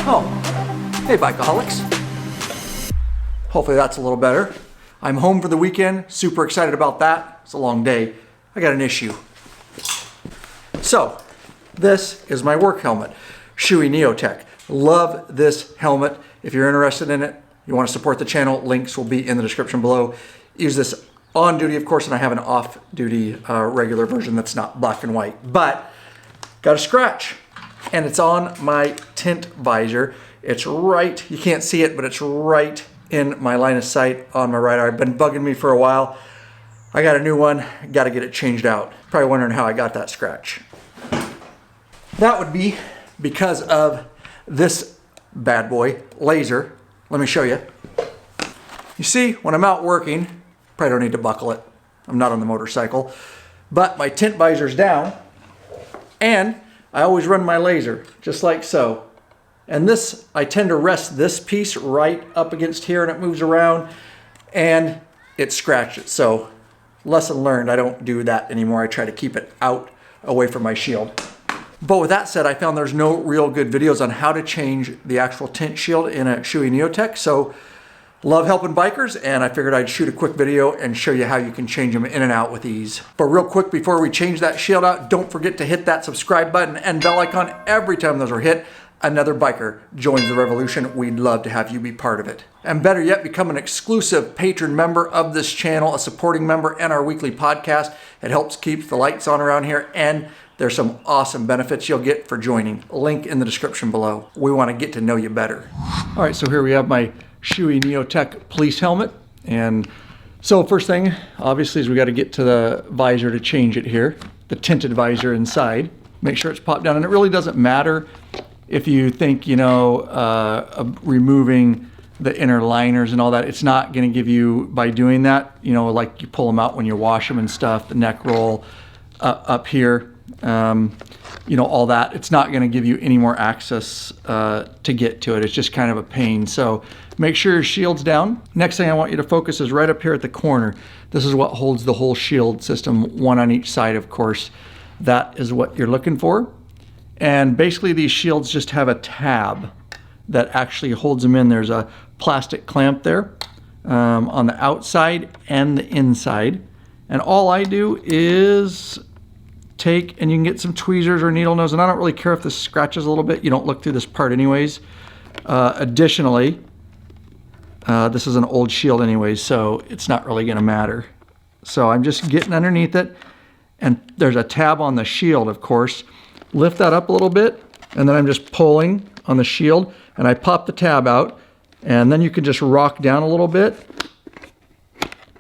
Oh, hey bikeaholics. Hopefully that's a little better. I'm home for the weekend, super excited about that. It's a long day. I got an issue. So, this is my work helmet, Shoei Neotec. Love this helmet. If you're interested in it, you want to support the channel, links will be in the description below. Use this on duty, of course, and I have an off-duty regular version that's not black and white. But, got a scratch, and it's on my tint visor. It's right, you can't see it, but it's right in my line of sight on my right eye. It's been bugging me for a while. I got a new one, got to get it changed out. Probably wondering how I got that scratch. That would be because of this bad boy, laser. Let me show you. You see, when I'm out working, probably don't need to buckle it. I'm not on the motorcycle, but my tint visor's down, and I always run my laser, just like so. And this, I tend to rest this piece right up against here, and it moves around, and it scratches. So, lesson learned, I don't do that anymore. I try to keep it out, away from my shield. But with that said, I found there's no real good videos on how to change the actual tint shield in a Shoei Neotec. So, love helping bikers, and I figured I'd shoot a quick video and show you how you can change them in and out with ease. But real quick, before we change that shield out, don't forget to hit that subscribe button and bell icon every time those are hit. Another biker joins the revolution. We'd love to have you be part of it. And better yet, become an exclusive patron member of this channel, a supporting member, and our weekly podcast. It helps keep the lights on around here, and there's some awesome benefits you'll get for joining. Link in the description below. We want to get to know you better. All right, so here we have my Shoei Neotec police helmet. And so first thing, obviously, is we got to get to the visor to change it here. The tinted visor inside. Make sure it's popped down. And it really doesn't matter if you think, you know, removing the inner liners and all that. It's not going to give you, by doing that, you know, like you pull them out when you wash them and stuff, the neck roll up here, you know, all that. It's not going to give you any more access to get to it. It's just kind of a pain. So make sure your shield's down. Next thing I want you to focus is right up here at the corner. This is what holds the whole shield system, one on each side, of course. That is what you're looking for. And basically these shields just have a tab that actually holds them in. There's a plastic clamp there on the outside and the inside. And all I do is take, and you can get some tweezers or needle nose, and I don't really care if this scratches a little bit. You don't look through this part anyways. Additionally, this is an old shield anyways, so it's not really gonna matter. So I'm just getting underneath it, and there's a tab on the shield, of course. Lift that up a little bit, and then I'm just pulling on the shield, and I pop the tab out, and then you can just rock down a little bit,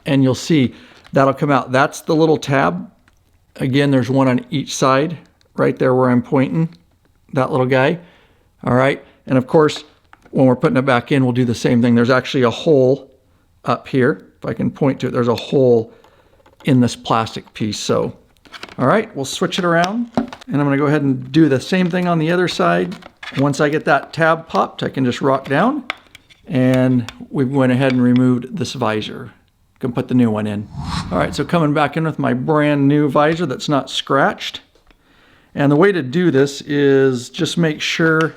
and you'll see that'll come out. That's the little tab. Again, there's one on each side, right there where I'm pointing, that little guy. All right, and of course, when we're putting it back in, we'll do the same thing. There's actually a hole up here. If I can point to it, there's a hole in this plastic piece. So, all right, we'll switch it around. And I'm going to go ahead and do the same thing on the other side. Once I get that tab popped, I can just rock down. And we went ahead and removed this visor. Can put the new one in. All right, so coming back in with my brand new visor that's not scratched. And the way to do this is just make sure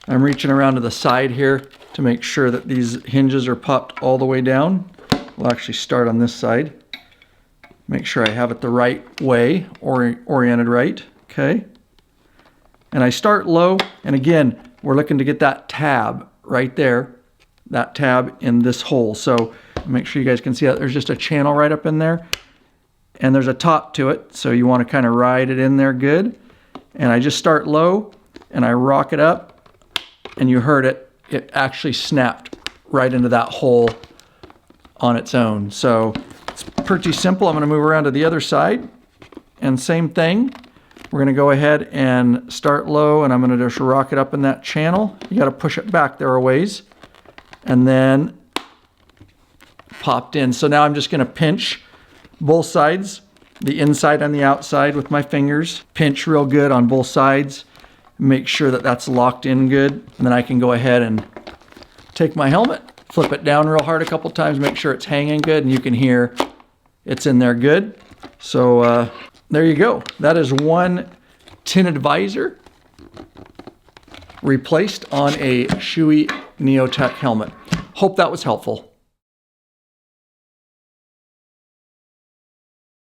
I'm reaching around to the side here to make sure that these hinges are popped all the way down. We'll actually start on this side. Make sure I have it the right way, oriented right, okay? And I start low, and again, we're looking to get that tab right there, that tab in this hole. So make sure you guys can see that there's just a channel right up in there, and there's a top to it, so you want to kind of ride it in there good. And I just start low, and I rock it up, and you heard it, it actually snapped right into that hole on its own. So it's pretty simple. I'm going to move around to the other side, and same thing. We're going to go ahead and start low, and I'm going to just rock it up in that channel. You got to push it back there a ways, and then popped in. So now I'm just going to pinch both sides, the inside and the outside with my fingers. Pinch real good on both sides. Make sure that that's locked in good, and then I can go ahead and take my helmet, flip it down real hard a couple times, make sure it's hanging good, and you can hear it's in there good. So there you go. That is one tinted visor. replaced on a Shoei Neotec helmet. Hope that was helpful.